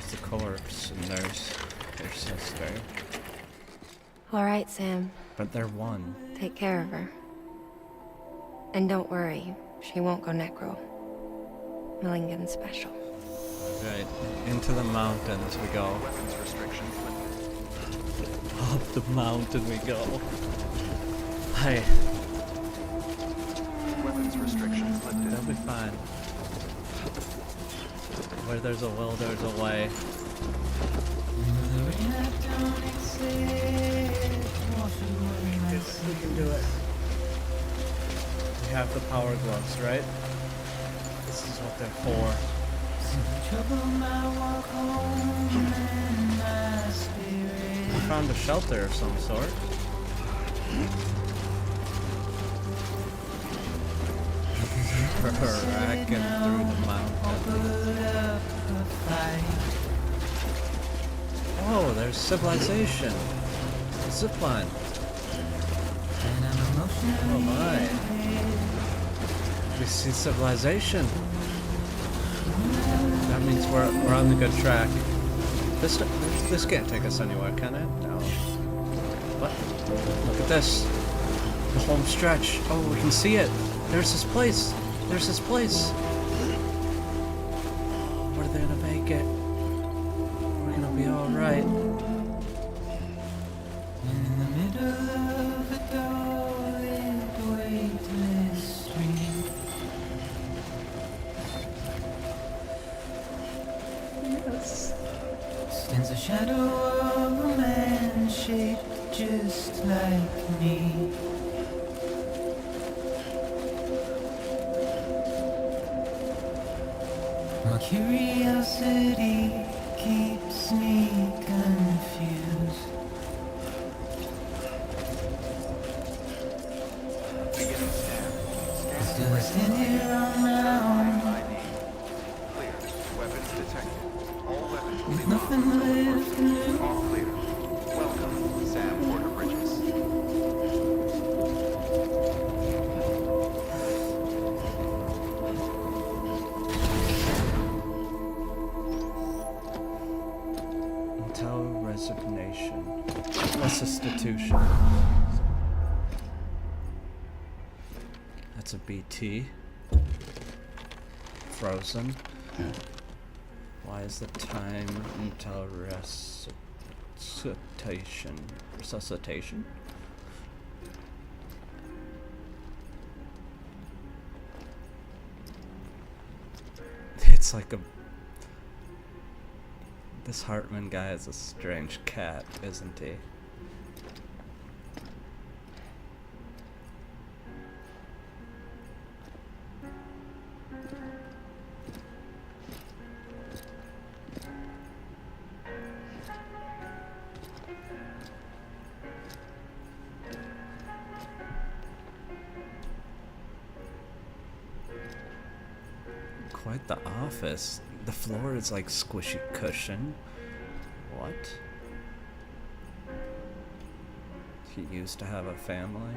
There's the corpse, and there's their sister. All right, Sam. But they're one. Take care of her. And don't worry, she won't go necro. Milligan special. Right, into the mountains we go. Weapons restrictions lifted. Up the mountain we go. Hey, Weapons restrictions lifted. they'll be fine. Where there's a will, there's a way. We can do it. We have the power gloves, right? This is what they're for. We found a shelter of some sort. Racking through the mountain. Oh, there's civilization. Zipline. Oh my. We see civilization. That means we're on the good track. This can't take us anywhere, can it? No. What? Look at this. The home stretch. Oh, we can see it. There's this place. There's this place. We're gonna make it. We're gonna be alright. In the middle of a dull, weightless stream. Yes. Stands a shadow of a man shaped just like me. My curiosity keeps me confused. Beginning scan. Still I stand here on my own, ID. Clear. Weapons detected. All weapons will with be nothing left to lose. all clear. Welcome, Sam Porter Bridges. Until resignation. Restitution. That's a BT. Frozen. Why is the time until resuscitation? Resuscitation? It's like a... This Heartman guy is a strange cat, isn't he? Quite the office. The floor is like squishy cushion. What? He used to have a family.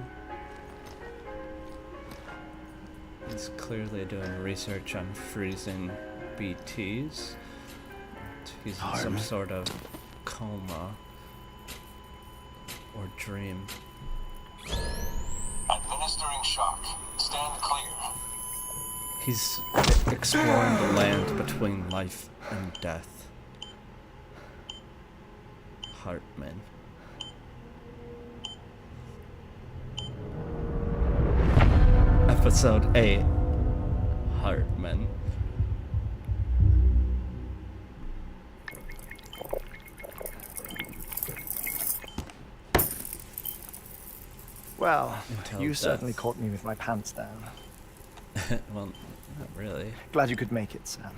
He's clearly doing research on freezing BTs. He's in some sort of coma or dream. Administering shock. Stand clear. He's exploring the land between life and death. Heartman. Episode 8. Heartman. Well, Until you death. certainly caught me with my pants down. Well, not really. Glad you could make it, Sam.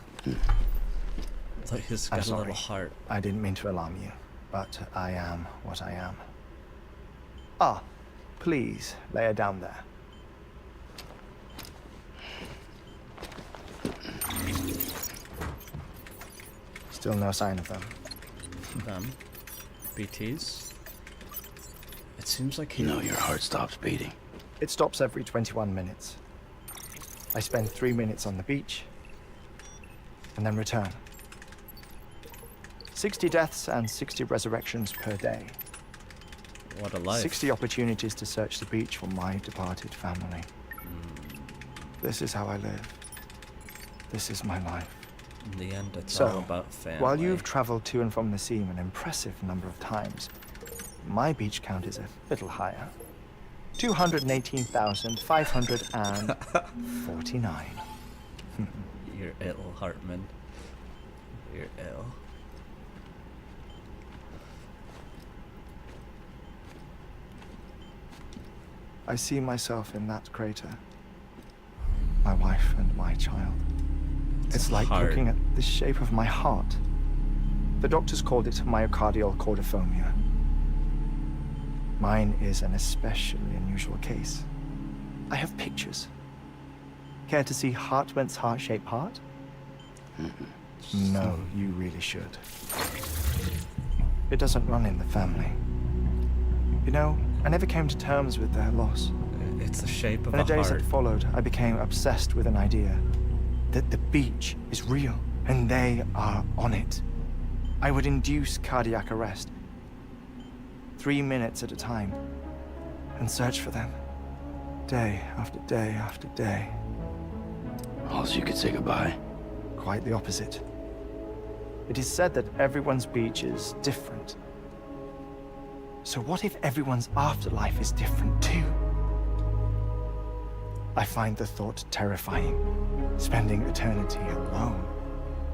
It's like he's I'm got a sorry. little heart. I didn't mean to alarm you, but I am what I am. Ah, please, lay her down there. Still no sign of them. Them. BTs. It seems like he... You know your heart stops beating. It stops every 21 minutes. I spend 3 minutes on the beach, and then return. 60 deaths and 60 resurrections per day. What a life. 60 opportunities to search the beach for my departed family. This is how I live. This is my life. In the end, it's So, all about family. while you've traveled to and from the sea an impressive number of times, my beach count is a little higher. 218,549. You're ill, Heartman. You're ill. I see myself in that crater. My wife and my child. It's like hard. looking at the shape of my heart. The doctors called it myocardial cordiformia. Mine is an especially unusual case. I have pictures. Care to see Heartman's heart-shaped heart? No, you really should. It doesn't run in the family. You know, I never came to terms with their loss. It's the shape of In a the days heart. that followed, I became obsessed with an idea. That the beach is real, and they are on it. I would induce cardiac arrest, 3 minutes at a time, and search for them, day after day after day. Or else you could say goodbye. Quite the opposite. It is said that everyone's beach is different. So what if everyone's afterlife is different too? I find the thought terrifying, spending eternity alone,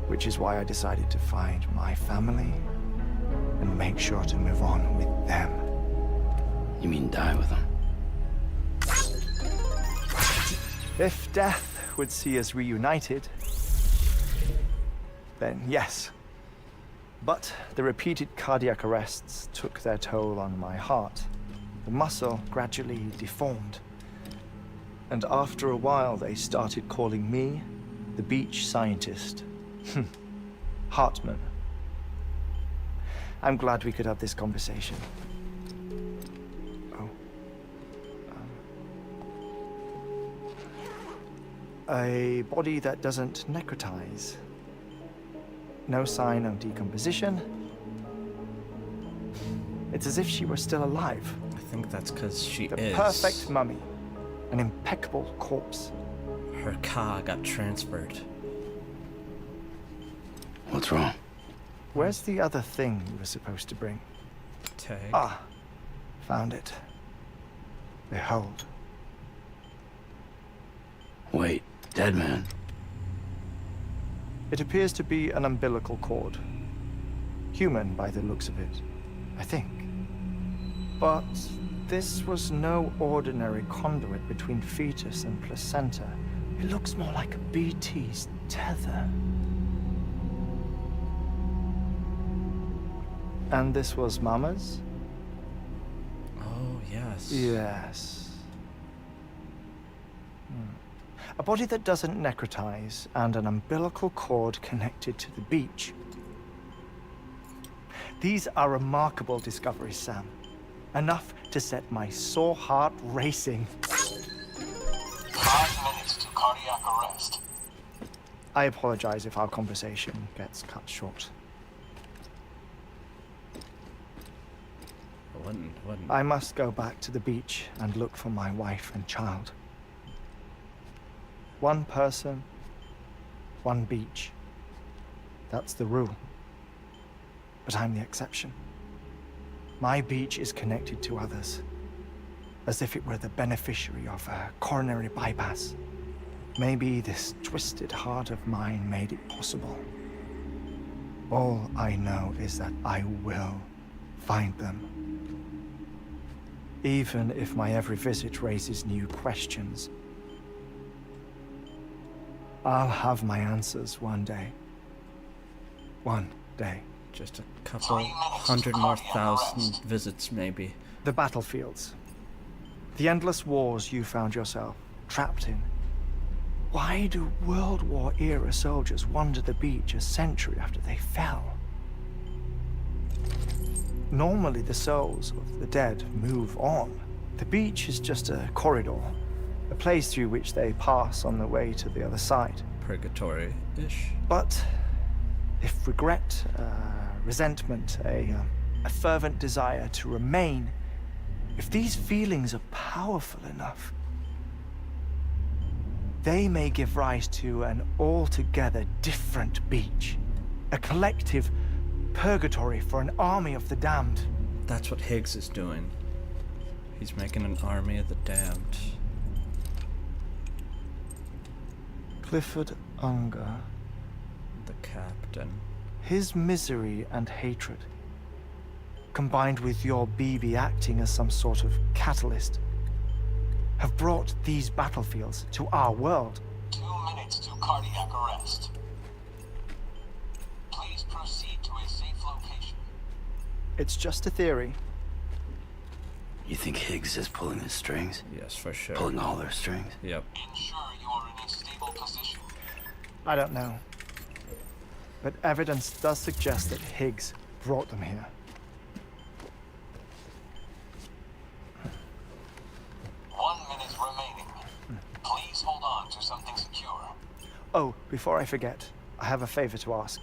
which is why I decided to find my family and make sure to move on with them. You mean die with them? If death would see us reunited, then yes. But the repeated cardiac arrests took their toll on my heart. The muscle gradually deformed. And after a while, they started calling me the beach scientist. Heartman. I'm glad we could have this conversation. Oh. A body that doesn't necrotize. No sign of decomposition. It's as if she were still alive. I think that's because she The is. perfect mummy. An impeccable corpse. Her car got transferred. What's wrong? Where's the other thing you were supposed to bring? Tag. Ah, found it. Behold. Wait, dead man. It appears to be an umbilical cord. Human by the looks of it, I think. But this was no ordinary conduit between fetus and placenta. It looks more like a BT's tether. And this was Mama's? Oh, yes. Yes. A body that doesn't necrotize and an umbilical cord connected to the beach. These are remarkable discoveries, Sam. Enough to set my sore heart racing. 5 minutes to cardiac arrest. I apologize if our conversation gets cut short. Wouldn't. I must go back to the beach and look for my wife and child. One person, one beach. That's the rule. But I'm the exception. My beach is connected to others, as if it were the beneficiary of a coronary bypass. Maybe this twisted heart of mine made it possible. All I know is that I will find them. Even if my every visit raises new questions. I'll have my answers one day. One day. Just a couple hundred more thousand visits, maybe. The battlefields. The endless wars you found yourself trapped in. Why do World War era soldiers wander the beach a century after they fell? Normally the souls of the dead move on. The beach is just a corridor, a place through which they pass on the way to the other side. Purgatory-ish. But if regret, resentment, a fervent desire to remain, if these feelings are powerful enough, they may give rise to an altogether different beach. A collective purgatory for an army of the damned. That's what Higgs is doing. He's making an army of the damned. Clifford Unger. The captain. His misery and hatred, combined with your BB acting as some sort of catalyst, have brought these battlefields to our world. 2 minutes to cardiac arrest. Please proceed to a safe location. It's just a theory. You think Higgs is pulling the strings? Yes, for sure. Pulling all their strings? Yep. Ensure you are in a stable position. I don't know. But evidence does suggest that Higgs brought them here. Please hold on to something secure. Oh, before I forget, I have a favor to ask.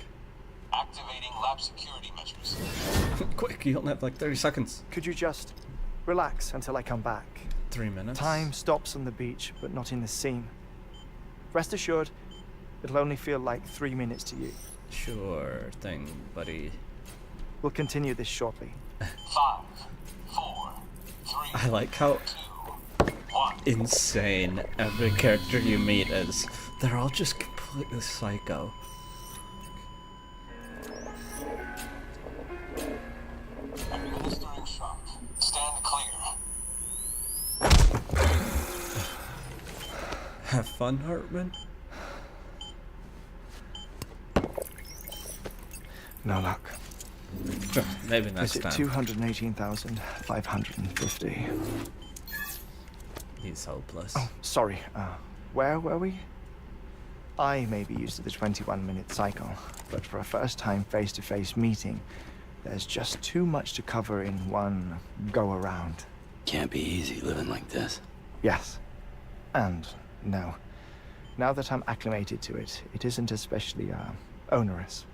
Activating lab security measures. Quick, you only have like 30 seconds. Could you just relax until I come back? 3 minutes. Time stops on the beach, but not in the scene. Rest assured, it'll only feel like 3 minutes to you. Sure thing, buddy. We'll continue this shortly. 5, 4, 3, I like how 2, 1. insane every character you meet is. They're all just completely psycho. Administering shock. Stand clear. Have fun, Heartman. No luck. Maybe next Is it time. 218,550? He's hopeless. Oh, sorry. Where were we? I may be used to the 21-minute cycle, but for a first-time face-to-face meeting, there's just too much to cover in one go-around. Can't be easy living like this. Yes. And no. Now that I'm acclimated to it, it isn't especially onerous.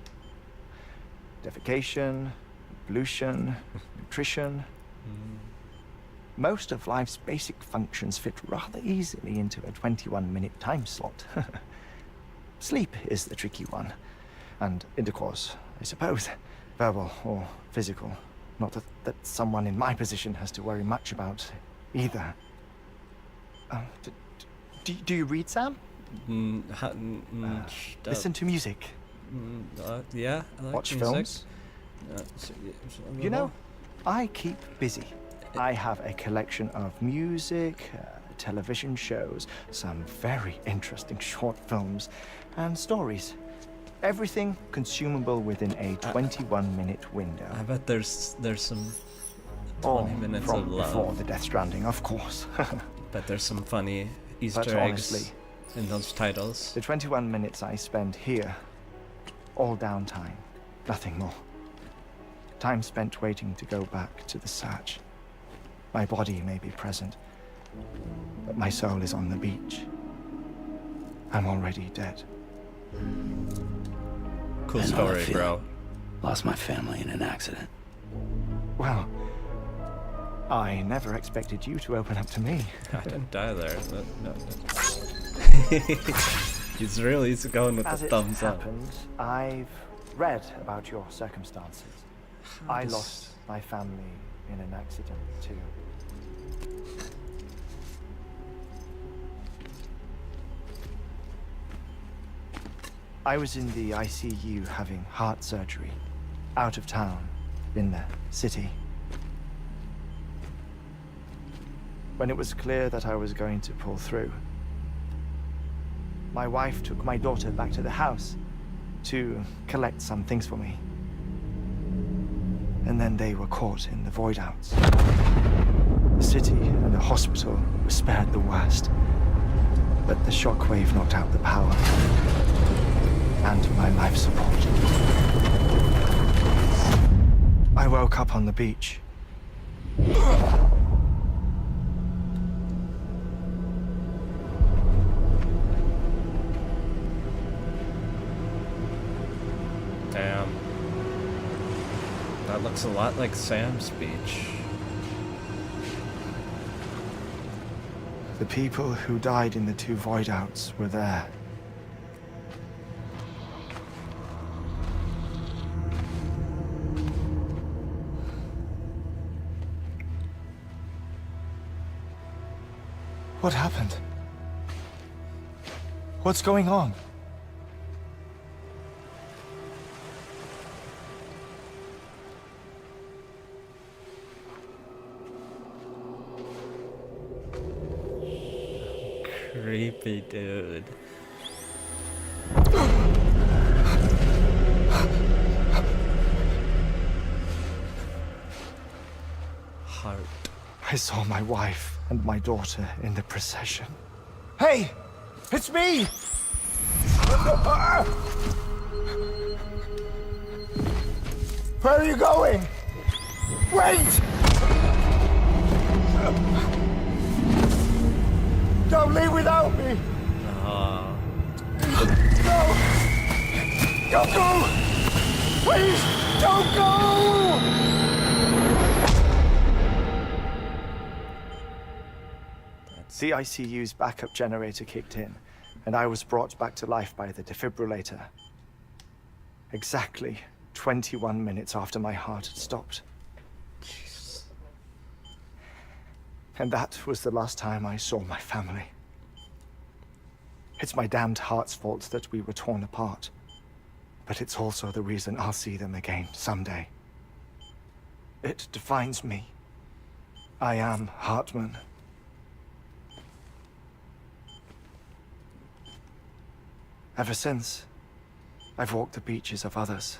Defecation, pollution, nutrition. Most of life's basic functions fit rather easily into a 21-minute time slot. Sleep is the tricky one. And intercourse, I suppose. Verbal or physical. Not that someone in my position has to worry much about either. Do you read, Sam? Listen to music. Yeah, I like Watch music. films. You know, I keep busy. I have a collection of music, television shows, some very interesting short films, and stories. Everything consumable within a 21-minute window. I bet there's some 20 All minutes from of love. before the Death Stranding, of course. Bet there's some funny Easter But eggs honestly, in those titles. the 21 minutes I spend here, all downtime, nothing more. Time spent waiting to go back to the search. My body may be present, but my soul is on the beach. I'm already dead. Cool I know that story, feeling. bro. Lost my family in an accident. Well, I never expected you to open up to me. I didn't die there. No. He's really going with As the it thumbs up. happened, I've read about your circumstances. I does- lost my family in an accident too. I was in the ICU having heart surgery, out of town, in the city. When it was clear that I was going to pull through, my wife took my daughter back to the house to collect some things for me. And then they were caught in the void outs. The city and the hospital were spared the worst, but the shockwave knocked out the power and my life support. I woke up on the beach. Damn. Looks a lot like Sam's beach. The people who died in the 2 void outs were there. What happened? What's going on? Creepy dude. Heart. I saw my wife and my daughter in the procession. Hey! It's me! Where are you going? Wait! Don't leave without me! Ah. No! Don't go! Please, don't go! The ICU's backup generator kicked in, and I was brought back to life by the defibrillator. Exactly 21 minutes after my heart had stopped. Jesus. And that was the last time I saw my family. It's my damned heart's fault that we were torn apart. But it's also the reason I'll see them again someday. It defines me. I am Heartman. Ever since, I've walked the beaches of others.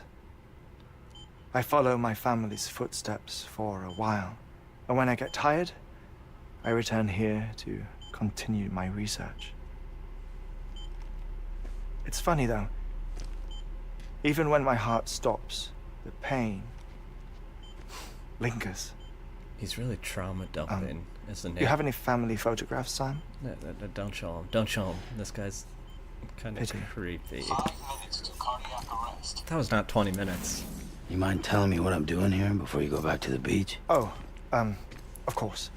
I follow my family's footsteps for a while, and when I get tired, I return here to continue my research. It's funny though, even when my heart stops, the pain lingers. He's really trauma dumping, isn't he? You have any family photographs, Sam? No, don't show him. Don't show him. This guy's kind of Pity. creepy. 5 minutes to cardiac arrest. That was not 20 minutes. You mind telling me what I'm doing here before you go back to the beach? Oh, of course.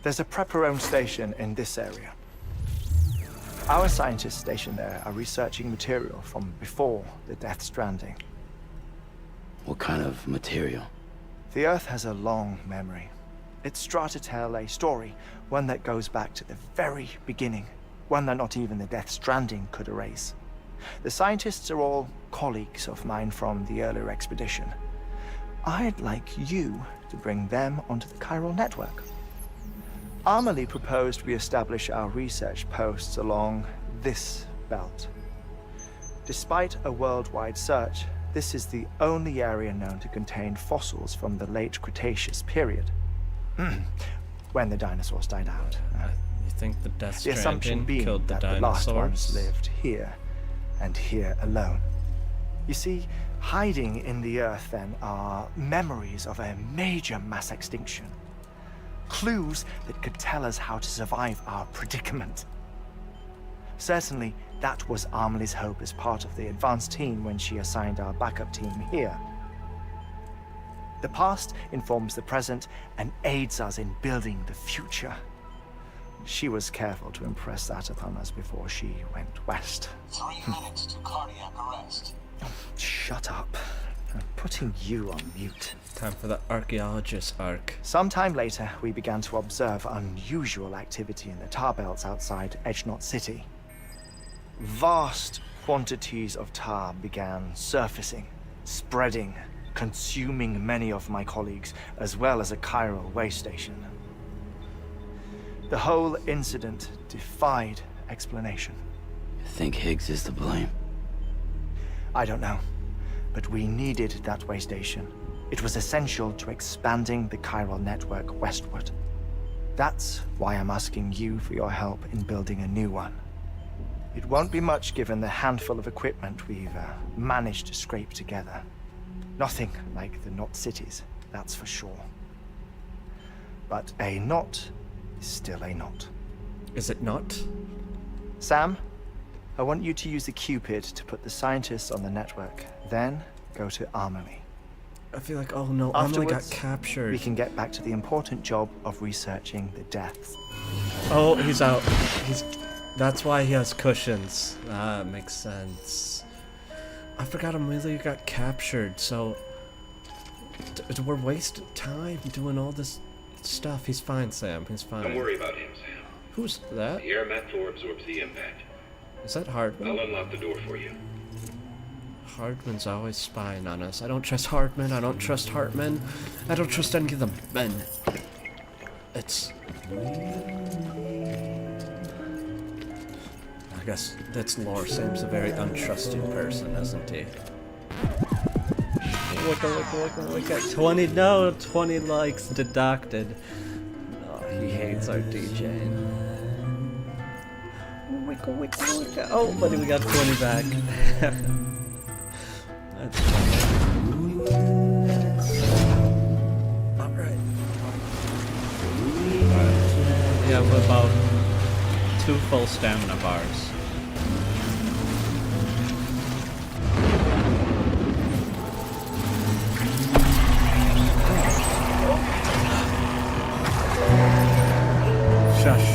There's a prep-your-own station in this area. Our scientists stationed there are researching material from before the Death Stranding. What kind of material? The Earth has a long memory. It's trying to tell a story, one that goes back to the very beginning, one that not even the Death Stranding could erase. The scientists are all colleagues of mine from the earlier expedition. I'd like you to bring them onto the chiral network. Amelie proposed we establish our research posts along this belt. Despite a worldwide search, this is the only area known to contain fossils from the late Cretaceous period, when the dinosaurs died out. You think the Death The assumption Stranding being killed the that the last ones dinosaurs? lived here, and here alone. You see, hiding in the Earth then are memories of a major mass extinction. Clues that could tell us how to survive our predicament. Certainly, that was Amelie's hope as part of the advanced team when she assigned our backup team here. The past informs the present and aids us in building the future. She was careful to impress that upon us before she went west. 3 minutes to cardiac arrest. Shut up. I'm putting you on mute. Time for the archaeologist arc. Sometime later, we began to observe unusual activity in the tar belts outside Edgenot City. Vast quantities of tar began surfacing, spreading, consuming many of my colleagues, as well as a chiral way station. The whole incident defied explanation. You think Higgs is to blame? I don't know, but we needed that way station. It was essential to expanding the chiral network westward. That's why I'm asking you for your help in building a new one. It won't be much given the handful of equipment we've managed to scrape together. Nothing like the knot cities, that's for sure. But a knot is still a knot. Is it not? Sam, I want you to use the Cupid to put the scientists on the network. Then go to Amelie. I feel like, oh no, Emily got Afterwards, captured. we can get back to the important job of researching the deaths. Oh, he's out. That's why he has cushions. Ah, makes sense. I forgot Amelia got captured, so we're wasting time doing all this stuff. He's fine, Sam. He's fine. Don't worry about him, Sam. Who's that? The air mat floor absorbs the impact. Is that Hardman? I'll unlock the door for you. Hardman's always spying on us. I don't trust Hardman. I don't trust Heartman. I don't trust any of the men. It's... I guess that's lore. Sam's a very untrusting person, isn't he? Look at 20, no, 20 likes deducted. Oh, he hates our DJing. Wicka. Oh, buddy, we got 20 back. That's funny. Alright. We have about 2 full stamina bars. Shush.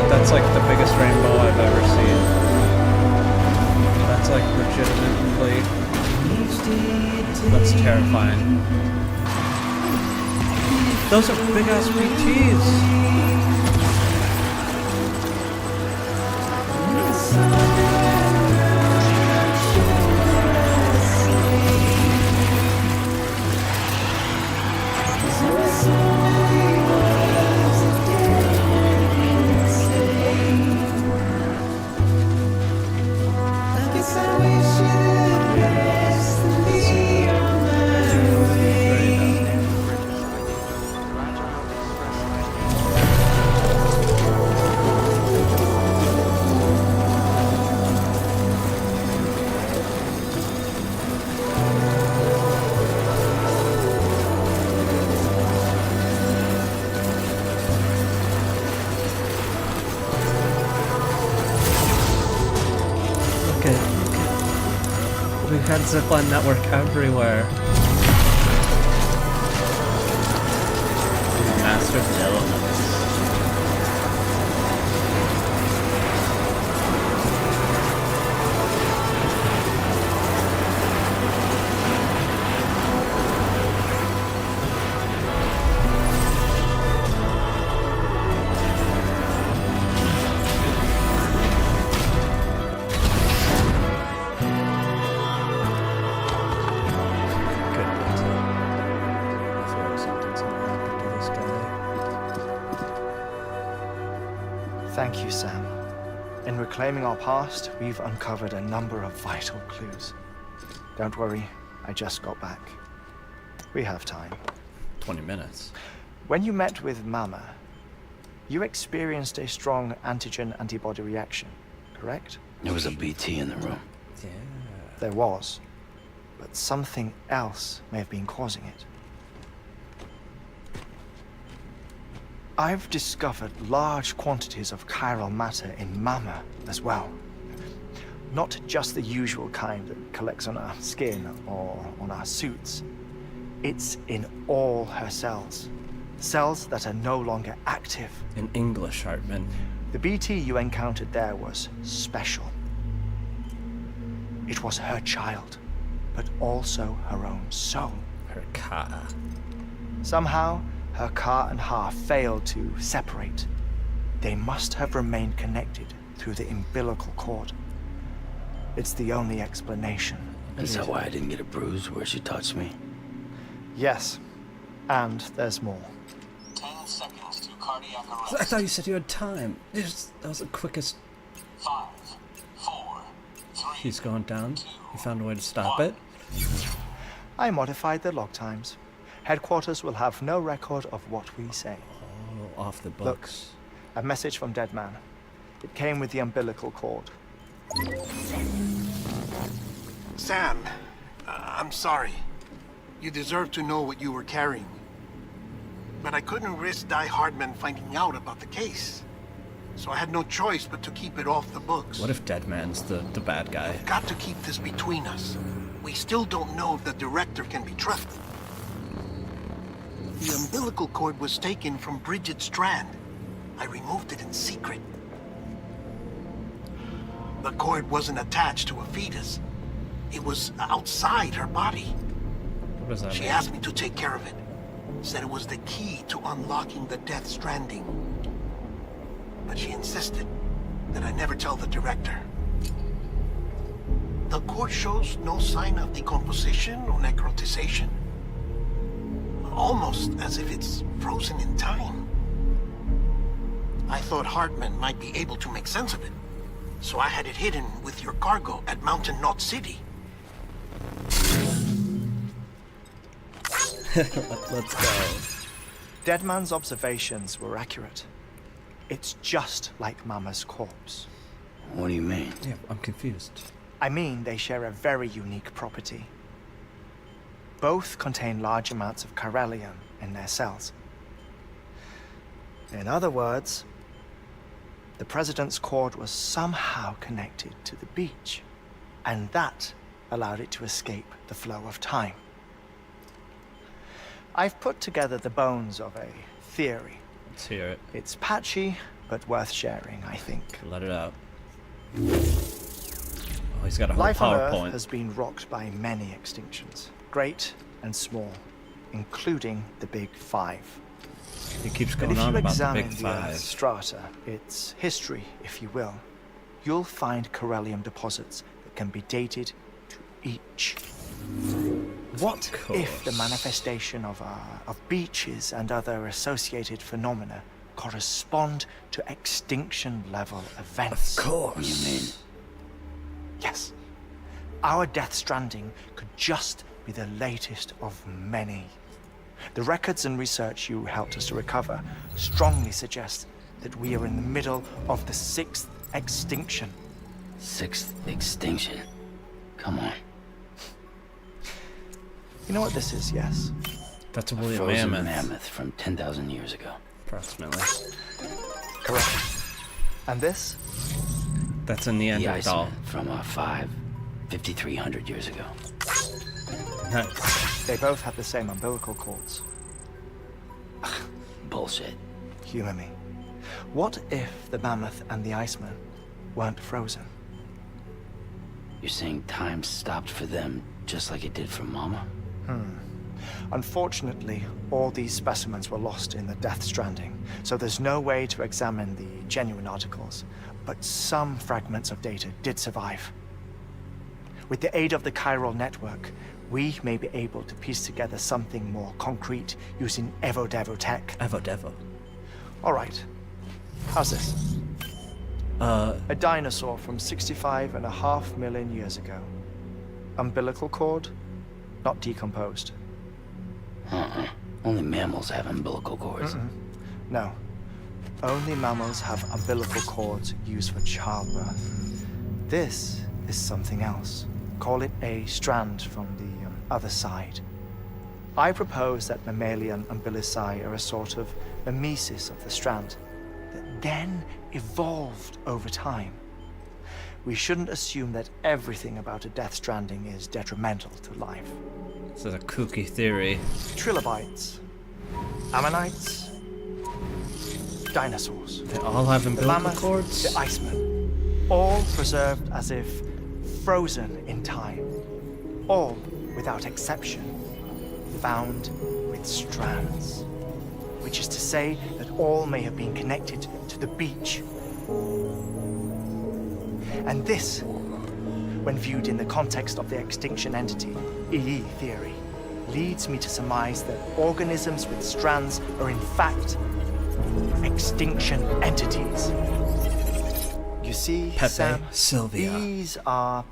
That's like the biggest rainbow I've ever seen. That's like legitimately, that's terrifying. Those are big ass BTs. We had zipline network everywhere. Master elements. Thank you, Sam. In reclaiming our past, we've uncovered a number of vital clues. Don't worry, I just got back. We have time. 20 minutes. When you met with Mama, you experienced a strong antigen-antibody reaction, correct? There was a BT in the room. Yeah. There was, but something else may have been causing it. I've discovered large quantities of chiral matter in Mama as well. Not just the usual kind that collects on our skin or on our suits. It's in all her cells. Cells that are no longer active. In English, Heartman. The BT you encountered there was special. It was her child, but also her own soul. Her ka. Somehow, her ka and ha failed to separate. They must have remained connected through the umbilical cord. It's the only explanation. Is that why I didn't get a bruise where she touched me? Yes, and there's more. 10 seconds to cardiac I arrest. thought you said you had time. That was the quickest. 5, 4, 3. He's going down. He found a way to stop it. I modified the log times. Headquarters will have no record of what we say. Oh, off the books. A message from Dead Man. It came with the umbilical cord. Sam, I'm sorry. You deserve to know what you were carrying. But I couldn't risk Heartman finding out about the case. So I had no choice but to keep it off the books. What if Dead Man's the bad guy? We've got to keep this between us. We still don't know if the director can be trusted. The umbilical cord was taken from Bridget Strand. I removed it in secret. The cord wasn't attached to a fetus. It was outside her body. What does that She mean? asked me to take care of it. Said it was the key to unlocking the Death Stranding. But she insisted that I never tell the director. The cord shows no sign of decomposition or necrotization. Almost as if it's frozen in time. I thought Heartman might be able to make sense of it. So I had it hidden with your cargo at Mountain Knot City. Let's go. Dead Man's observations were accurate. It's just like Mama's corpse. What do you mean? Yeah, I'm confused. I mean, they share a very unique property. Both contain large amounts of chiralium in their cells. In other words, the president's cord was somehow connected to the beach, and that allowed it to escape the flow of time. I've put together the bones of a theory. Let's hear it. It's patchy, but worth sharing, I think. Let it out. Oh, he's got a whole Life on Earth PowerPoint. has been rocked by many extinctions, great and small, including the Big Five. He keeps But going if on you about the examine big the five. Earth's strata, its history, if you will, you'll find chiralium deposits that can be dated to each. What if the course. manifestation of beaches and other associated phenomena correspond to extinction-level events? Of What do you mean? course. Yes. Our Death Stranding could just be the latest of many. The records and research you helped us to recover strongly suggest that we are in the middle of the 6th extinction. 6th extinction. Come on. You know what this is, yes? That's a A woolly frozen mammoth. mammoth from 10,000 years ago. Approximately. Correct. And this? That's a The Neanderthal. Iceman from 5,300 years ago. Nice. They both have the same umbilical cords. Bullshit. Humor me. What if the mammoth and the Iceman weren't frozen? You're saying time stopped for them just like it did for Mama? Unfortunately, all these specimens were lost in the Death Stranding, so there's no way to examine the genuine articles. But some fragments of data did survive. With the aid of the chiral network, we may be able to piece together something more concrete using Evo-Devo tech. Evo-Devo. All right. How's this? A dinosaur from 65.5 million years ago. Umbilical cord, not decomposed. Only mammals have umbilical cords. No. Only mammals have umbilical cords used for childbirth. This is something else. Call it a strand from the other side. I propose that mammalian umbilici are a sort of mimesis of the strand that then evolved over time. We shouldn't assume that everything about a Death Stranding is detrimental to life. This is a kooky theory. Trilobites, ammonites, dinosaurs. They all have The umbilical mammoth, cords? the Iceman, all preserved as if frozen in time, all without exception, found with strands, which is to say that all may have been connected to the beach. And this, when viewed in the context of the extinction entity, EE theory, leads me to surmise that organisms with strands are in fact extinction entities. You see, Pepe, Sam, Sylvia. these are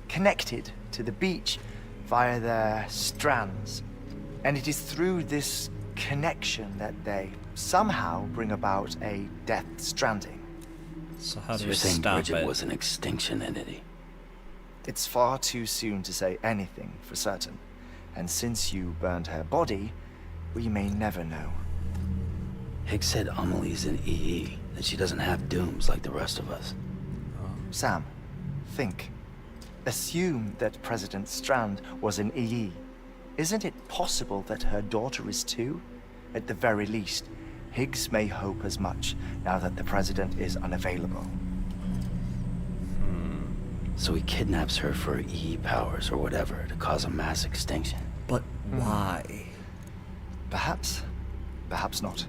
connected to the beach via their strands. And it is through this connection that they somehow bring about a Death Stranding. So how So do you're we saying stop Bridget it? was an extinction entity? It's far too soon to say anything for certain. And since you burned her body, we may never know. Higgs said Amelie's an EE, that she doesn't have dooms like the rest of us. Sam, think. Assume that President Strand was an EE. Isn't it possible that her daughter is too? At the very least, Higgs may hope as much now that the President is unavailable. So he kidnaps her for EE powers or whatever to cause a mass extinction. But why? Perhaps. Perhaps not.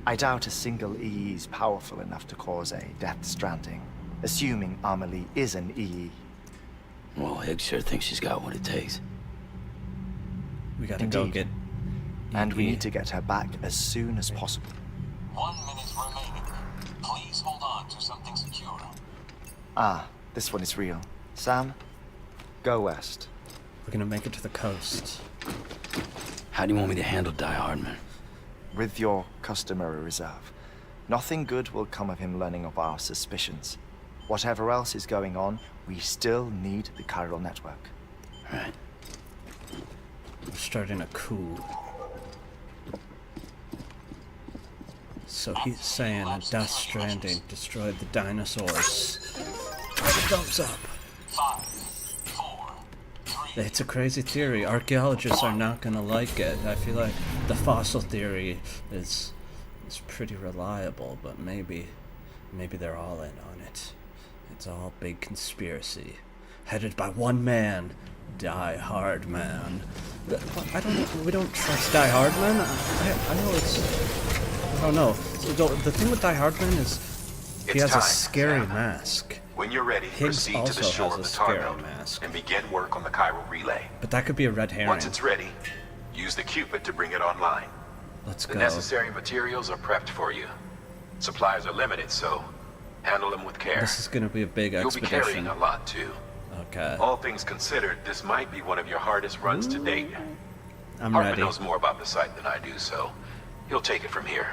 I doubt a single EE is powerful enough to cause a Death Stranding, assuming Amelie is an EE. Well, Higgs sure thinks she's got what it takes. We gotta go Indeed. get. And we EE. need to get her back as soon as possible. 1 minute remaining. Please hold on to something secure. Ah, this one is real. Sam, go west. We're gonna make it to the coast. How do you want me to handle Die Hardman? With your customary reserve. Nothing good will come of him learning of our suspicions. Whatever else is going on, we still need the chiral network. Right. We're starting a coup. So he's saying that Death Stranding destroyed the dinosaurs. Thumbs up. 5, 4, 3. It's a crazy theory. Archaeologists are not gonna like it. I feel like the fossil theory is pretty reliable, but maybe they're all in on it. It's all big conspiracy, headed by one man, Die Hardman. I don't know. We don't trust Die Hardman. I know it's. I don't know. So the thing with Die Hardman is he It's has a time, scary Sam. mask. When you're ready, Higgs proceed to also the shore has of a the tar scary belt mask. and begin work on the chiral relay. But that could be a red herring. Once it's ready, use the Cupid to bring it online. Let's The go. necessary materials are prepped for you. Supplies are limited, so handle them with care. This is gonna be a big You'll be expedition. carrying a lot too. Okay. All things considered, this might be one of your hardest runs to date. I'm Heartman ready. knows more about the site than I do, so he'll take it from here.